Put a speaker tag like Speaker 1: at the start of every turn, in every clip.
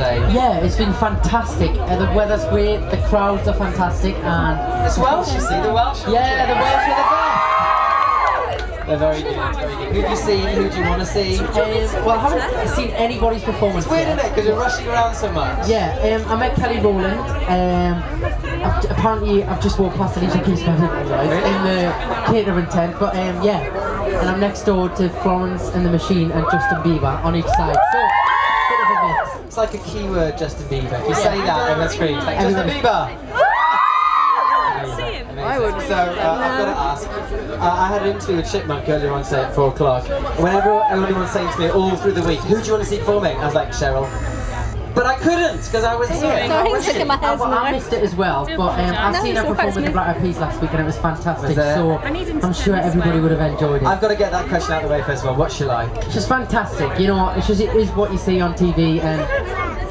Speaker 1: today?
Speaker 2: Yeah, it's been fantastic. The weather's great, the crowds are fantastic, and
Speaker 1: it's Welsh, you see, the Welsh.
Speaker 2: Yeah, the Welsh are the best.
Speaker 1: They're very good, very good. Who have you seen? Who do you want to see?
Speaker 2: Well, I haven't seen anybody's performance.
Speaker 1: It's weird, isn't it? Because you're rushing around so much.
Speaker 2: Yeah, I met Kelly Rowland. Apparently, I've just walked past Alicia Keys in the catering tent, but yeah. And I'm next door to Florence and the Machine and Justin Bieber on each side. So, bit of a mix.
Speaker 1: It's like a keyword, Justin Bieber. If you say that, everyone screams. Like, Justin Bieber!
Speaker 3: I would.
Speaker 1: So, I've got to ask. I had an interview with Chipmunk earlier on today at 4 o'clock. Whenever everyone's saying to me all through the week, who do you want to see performing? I was like, Cheryl. But I couldn't, because I was here.
Speaker 3: Sorry, I'm sick of my hair.
Speaker 2: I missed it as well, but I've seen her perform with the Black Eyed Peas last week and it was fantastic, so I'm sure everybody would have enjoyed it.
Speaker 1: I've got to get that question out of the way first of all. What's she like?
Speaker 2: She's fantastic, you know, it is what you see on TV and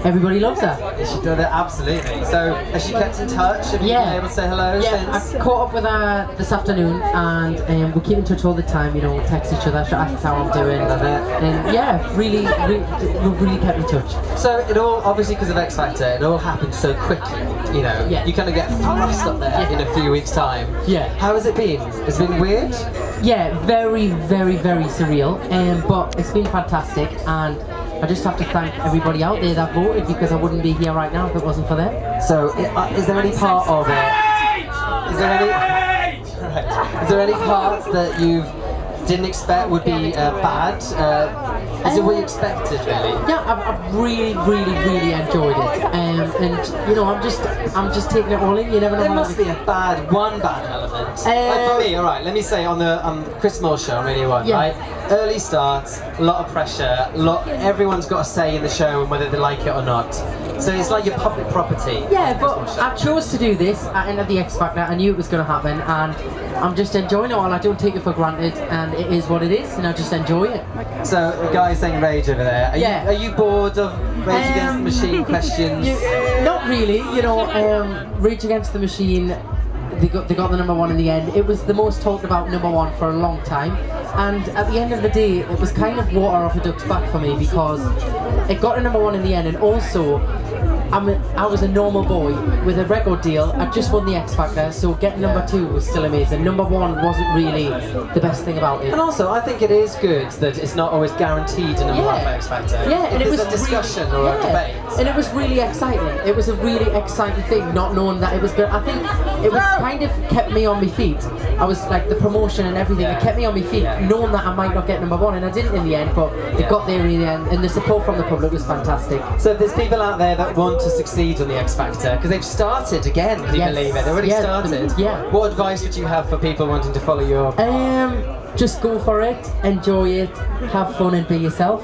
Speaker 2: everybody loves her.
Speaker 1: She did it, absolutely. So, has she kept in touch? Have you been able to say hello since?
Speaker 2: I caught up with her this afternoon and we keep in touch all the time, you know, text each other, she asks how I'm doing.
Speaker 1: Love it.
Speaker 2: And yeah, really kept in touch.
Speaker 1: So, it all, obviously because of X Factor, it all happened so quickly, you know.
Speaker 2: Yeah.
Speaker 1: You kind of get thrust up there in a few weeks' time.
Speaker 2: Yeah.
Speaker 1: How has it been? Has it been weird?
Speaker 2: Yeah, very surreal, but it's been fantastic, and I just have to thank everybody out there that voted, because I wouldn't be here right now if it wasn't for them.
Speaker 1: So, is there any part of it? Is there any parts that you didn't expect would be bad? Is it what you expected, really?
Speaker 2: Yeah, I've really enjoyed it, and you know, I'm just taking it all in. You never know.
Speaker 1: There must be one bad element. Like for me, all right. Let me say on the Chris Moore show on Radio 1, right? Early starts, a lot of pressure, everyone's got a say in the show and whether they like it or not. So it's like your public property.
Speaker 2: Yeah, but I chose to do this at the end of the X Factor. I knew it was going to happen, and I'm just enjoying it all. I don't take it for granted, and it is what it is, and I just enjoy it.
Speaker 1: So the guy saying Rage over there. Are you bored of Rage Against the Machine questions?
Speaker 2: Not really. You know, Rage Against the Machine. They got the #1 in the end. It was the most talked about #1 for a long time, and at the end of the day, it was kind of water off a duck's back for me, because it got to #1 in the end, and also I was a normal boy with a record deal. I just won the X Factor, so getting #2 was still amazing. #1 wasn't really the best thing about it.
Speaker 1: And also, I think it is good that it's not always guaranteed a #1 for X Factor.
Speaker 2: Yeah, and it was
Speaker 1: a discussion or a debate.
Speaker 2: And it was really exciting. It was a really exciting thing, not knowing that it was good. I think it was kind of kept me on my feet. I was like, the promotion and everything, it kept me on my feet, knowing that I might not get #1, and I didn't in the end, but it got there in the end, and the support from the public was fantastic.
Speaker 1: So if there's people out there that want to succeed on the X Factor, because they've started again, can you believe it? They've already started. What advice would you have for people wanting to follow your...
Speaker 2: Just go for it, enjoy it, have fun and be yourself.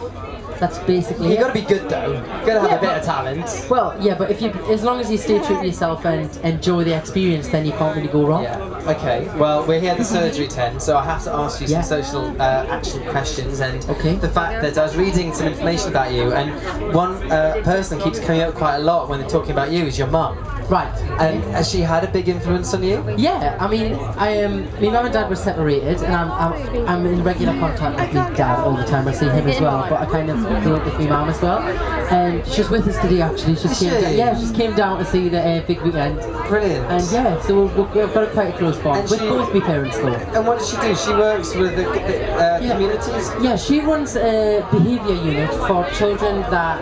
Speaker 2: That's basically
Speaker 1: You've got to be good though. You've got to have a bit of talent.
Speaker 2: Well, yeah, but as long as you stay true to yourself and enjoy the experience, then you can't really go wrong.
Speaker 1: Yeah. Okay. Well, we're here at the surgery tent, so I have to ask you some social action questions. And the fact that I was reading some information about you, and one person keeps coming up quite a lot when they're talking about you is your mum.
Speaker 2: Right.
Speaker 1: And has she had a big influence on you?
Speaker 2: Yeah, I mean, my mum and dad were separated, and I'm in regular contact with my dad all the time. I see him as well, but I kind of grew up with my mum as well. And she's with us today, actually. She came down to see the big weekend.
Speaker 1: Brilliant.
Speaker 2: And yeah, so we've got quite a close bond with both my parents though.
Speaker 1: And what does she do? She works with the communities?
Speaker 2: Yeah, she runs a behaviour unit for children that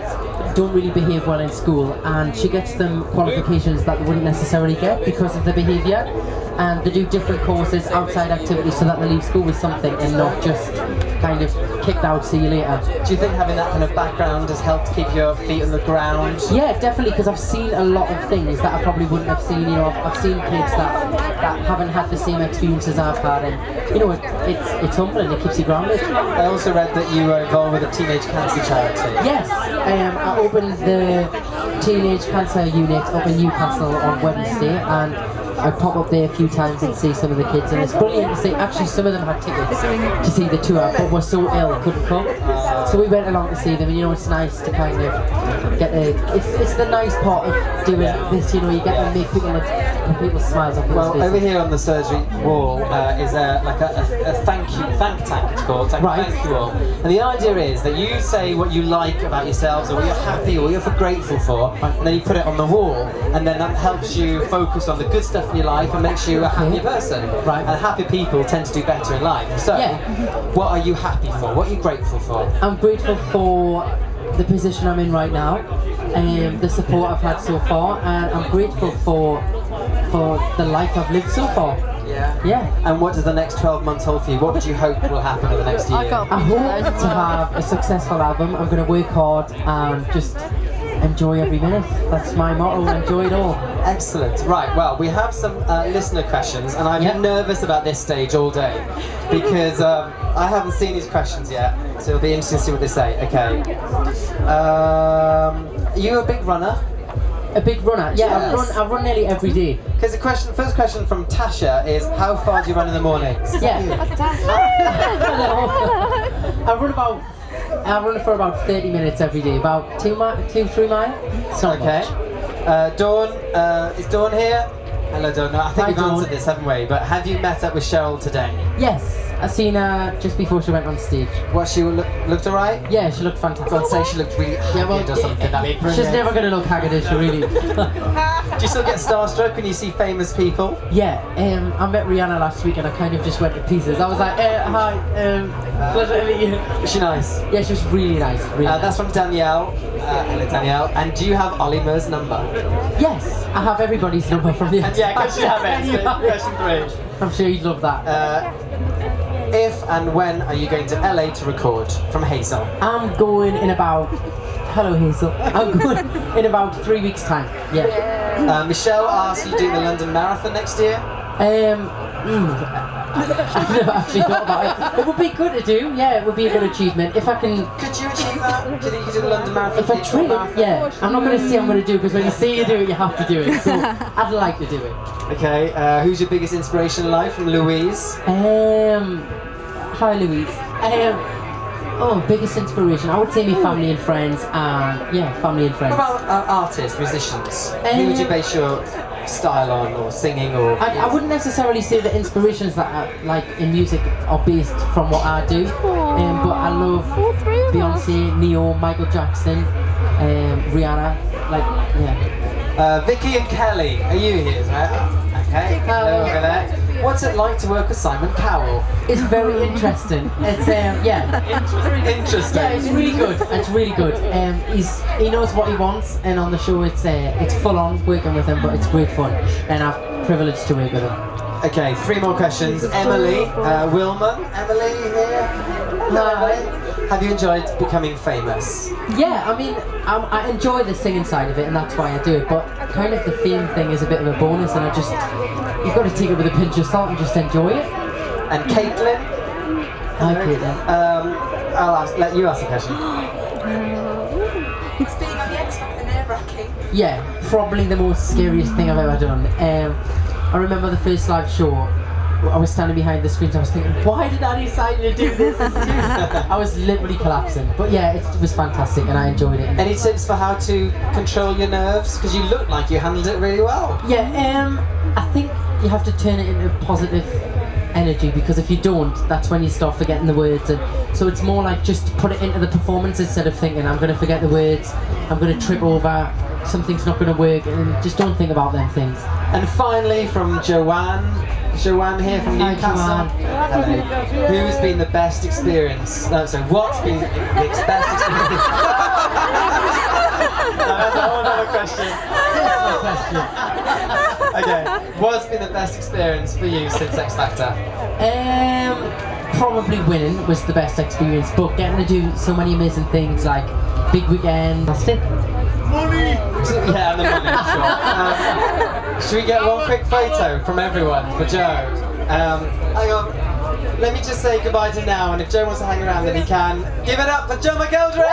Speaker 2: don't really behave well in school, and she gets them qualifications that they wouldn't necessarily get because of the behaviour, and they do different courses, outside activities, so that they leave school with something and not just kind of kicked out, see you later.
Speaker 1: Do you think having that kind of background has helped keep your feet on the ground?
Speaker 2: Yeah, definitely, because I've seen a lot of things that I probably wouldn't have seen. You know, I've seen kids that haven't had the same experiences I've had, and you know, it's humbling. It keeps you grounded.
Speaker 1: I also read that you were involved with a teenage cancer charity.
Speaker 2: Yes, I opened the teenage cancer unit up in Newcastle on Wednesday, and I pop up there a few times and see some of the kids, and it's brilliant to see. Actually, some of them had tickets to see the tour, but were so ill couldn't come. So we went along to see them, and you know, it's nice to kind of get it's the nice part of doing this, you know, you get to make people's smiles on people's faces.
Speaker 1: Over here on the surgery wall is like a thank tank, it's called, thank you all. And the idea is that you say what you like about yourselves, or what you're happy, or what you're grateful for, and then you put it on the wall, and then that helps you focus on the good stuff in your life and makes you a happier person.
Speaker 2: Right.
Speaker 1: And happy people tend to do better in life. So, what are you happy for? What are you grateful for?
Speaker 2: I'm grateful for the position I'm in right now, and the support I've had so far, and I'm grateful for the life I've lived so far. Yeah.
Speaker 1: And what does the next 12 months hold for you? What would you hope will happen in the next year?
Speaker 2: I hope to have a successful album. I'm going to work hard and just enjoy every minute. That's my motto, enjoy it all.
Speaker 1: Excellent. Right, well, we have some listener questions, and I've been nervous about this stage all day because I haven't seen these questions yet, so it'll be interesting to see what they say. Okay. Are you a big runner?
Speaker 2: A big runner? Yeah, I run nearly every day.
Speaker 1: Because the first question from Tasha is, how far do you run in the morning?
Speaker 2: Yeah. I run for about 30 minutes every day, about 2-3 miles.
Speaker 1: Okay. Dawn, is Dawn here? Hello, Dawn. No, I think we've answered this, haven't we? But have you met up with Cheryl today?
Speaker 2: Yes. I seen her just before she went on stage.
Speaker 1: What, she looked alright?
Speaker 2: Yeah, she looked fantastic.
Speaker 1: I'd say she looked really haggard or something.
Speaker 2: She's never going to look haggard, is she, really?
Speaker 1: Do you still get starstruck when you see famous people?
Speaker 2: Yeah, I met Rihanna last week and I kind of just went to pieces. I was like, hi, pleasure to meet you.
Speaker 1: Was she nice?
Speaker 2: Yeah, she was really nice. Really nice.
Speaker 1: That's from Danielle. Hello, Danielle. And do you have Ollie Murr's number?
Speaker 2: Yes, I have everybody's number from the
Speaker 1: Yeah, because you have it. Question 3.
Speaker 2: I'm sure you'd love that.
Speaker 1: If and when are you going to LA to record? From Hazel.
Speaker 2: I'm going in about... Hello, Hazel. I'm going in about 3 weeks' time. Yeah.
Speaker 1: Michelle asked you doing the London Marathon next year?
Speaker 2: I've never actually thought about it. It would be good to do. Yeah, it would be a good achievement. If I can...
Speaker 1: Could you achieve that? Could you do the London Marathon?
Speaker 2: If I train, yeah. I'm not going to say I'm going to do it, because when you say you do it, you have to do it. So I'd like to do it.
Speaker 1: Okay. Who's your biggest inspiration in life? From Louise.
Speaker 2: Hi, Louise. Biggest inspiration. I would say me family and friends. Family and friends.
Speaker 1: What about artists, musicians? Who would you base your style on, or singing, or?
Speaker 2: I wouldn't necessarily say the inspirations that are, like in music are based from what I do. But I love Beyonce, Neo, Michael Jackson, Rihanna.
Speaker 1: Vicky and Kelly, are you here? Okay. Hello over there. What's it like to work with Simon Cowell?
Speaker 2: It's very interesting. It's
Speaker 1: Interesting.
Speaker 2: Yeah, it's really good. It's really good. He knows what he wants, and on the show it's full on working with him, but it's great fun, and I'm privileged to work with him.
Speaker 1: Okay, 3 more questions. Emily, Wilman. Emily here. Hello, Emily. Have you enjoyed becoming famous?
Speaker 2: Yeah, I mean, I enjoy the singing side of it, and that's why I do it, but kind of the fame thing is a bit of a bonus, and you've got to take it with a pinch of salt and just enjoy it.
Speaker 1: And Caitlin?
Speaker 2: Hi, Caitlin.
Speaker 1: I'll let you ask the question.
Speaker 3: It's being on the X Factor nerve-wracking.
Speaker 2: Yeah, probably the most scariest thing I've ever done. I remember the first live show, I was standing behind the screens, I was thinking, why did I decide to do this? I was literally collapsing. But yeah, it was fantastic and I enjoyed it.
Speaker 1: Any tips for how to control your nerves? Because you look like you handled it really well.
Speaker 2: Yeah, I think you have to turn it into positive energy, because if you don't, that's when you start forgetting the words. And so it's more like just put it into the performance instead of thinking, I'm going to forget the words, I'm going to trip over, something's not going to work, and just don't think about them things.
Speaker 1: And finally, from Joanne here from Newcastle. Hello. Who's been the best experience? What's been the best experience? That's a whole other question. Okay, what's been the best experience for you since X Factor?
Speaker 2: Probably winning was the best experience, but getting to do so many amazing things like big weekend. That's it.
Speaker 1: Money! Yeah, and the money, sure. Should we get one quick photo from everyone for Joe? Hang on. Let me just say goodbye to now, and if Joe wants to hang around, then he can. Give it up for Joe McElderry!